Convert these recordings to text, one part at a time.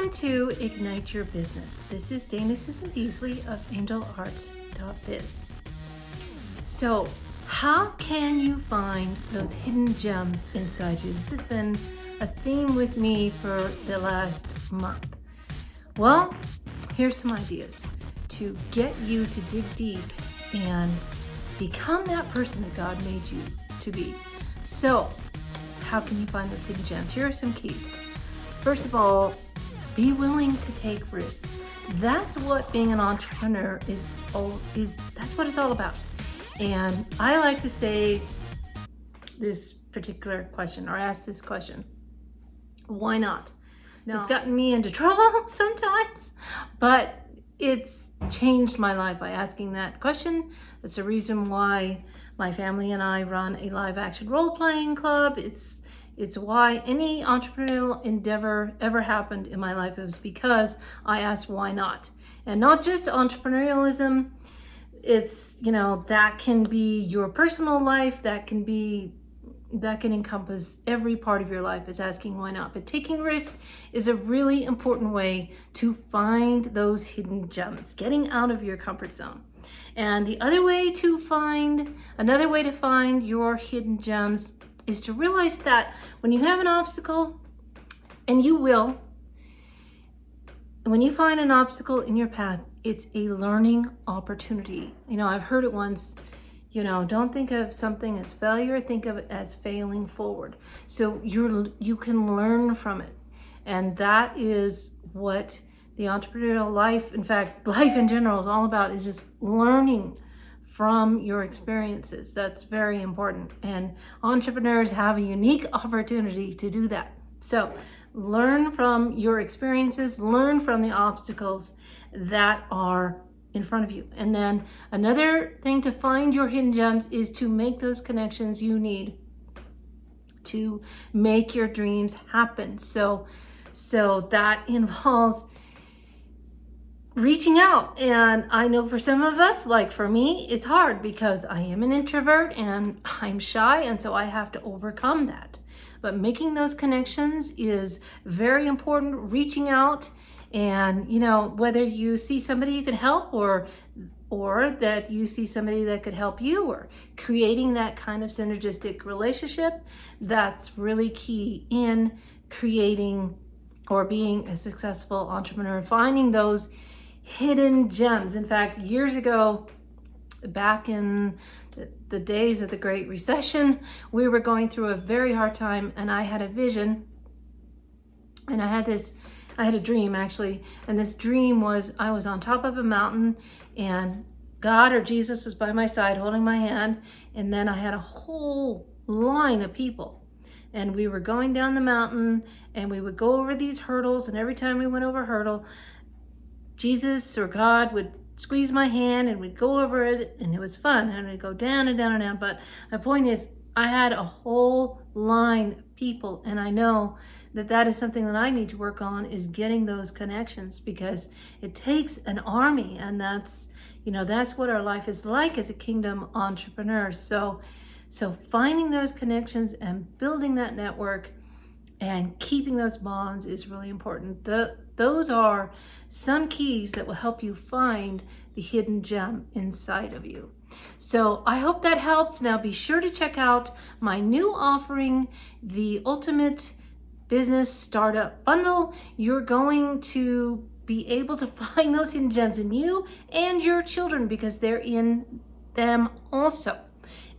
Welcome to Ignite Your Business. This is Dana Susan Beasley of angelarts.biz. So, how can you find those hidden gems inside you? This has been a theme with me for the last month. Well, here's some ideas to get you to dig deep and become that person that God made you to be. So, how can you find those hidden gems? Here are some keys. First of all, be willing to take risks. That's what being an entrepreneur is. That's what it's all about. And I like to say this particular question, or ask this question: why not? Now, it's gotten me into trouble sometimes, but it's changed my life by asking that question. That's the reason why my family and I run a live action role-playing club. It's why any entrepreneurial endeavor ever happened in my life. It was because I asked why not. And not just entrepreneurialism. It's, that can be your personal life, that can encompass every part of your life, is asking why not. But taking risks is a really important way to find those hidden gems, getting out of your comfort zone. And another way to find your hidden gems is to realize that when you have an obstacle, and you will, when you find an obstacle in your path, it's a learning opportunity. I've heard it once, don't think of something as failure, think of it as failing forward. So you can learn from it. And that is what the entrepreneurial life, in fact, life in general is all about, is just learning from your experiences. That's very important. And entrepreneurs have a unique opportunity to do that. So learn from your experiences, learn from the obstacles that are in front of you. And then another thing to find your hidden gems is to make those connections you need to make your dreams happen. So that involves reaching out. And I know for some of us, like for me, it's hard because I am an introvert and I'm shy, and so I have to overcome that. But making those connections is very important. Reaching out, and whether you see somebody you can help or that you see somebody that could help you, or creating that kind of synergistic relationship, that's really key in creating or being a successful entrepreneur, finding those hidden gems. In fact, years ago, back in the days of the Great Recession, we were going through a very hard time, and I had a vision, and I had a dream actually, and this dream was I was on top of a mountain, and God or Jesus was by my side holding my hand, and then I had a whole line of people. And we were going down the mountain, and we would go over these hurdles, and every time we went over a hurdle, Jesus or God would squeeze my hand and we'd go over it, and it was fun, and we'd go down and down and down. But my point is, I had a whole line of people, and I know that is something that I need to work on, is getting those connections, because it takes an army, and that's what our life is like as a kingdom entrepreneur. So finding those connections and building that network and keeping those bonds is really important. Those are some keys that will help you find the hidden gem inside of you. So I hope that helps. Now be sure to check out my new offering, the Ultimate Business Startup Bundle. You're going to be able to find those hidden gems in you and your children, because they're in them also.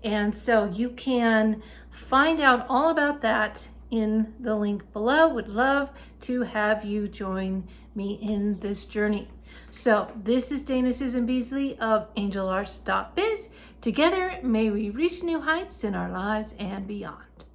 And so you can find out all about that in the link below. Would love to have you join me in this journey. So this is Dana Susan Beasley of angelarts.biz. Together, may we reach new heights in our lives and beyond.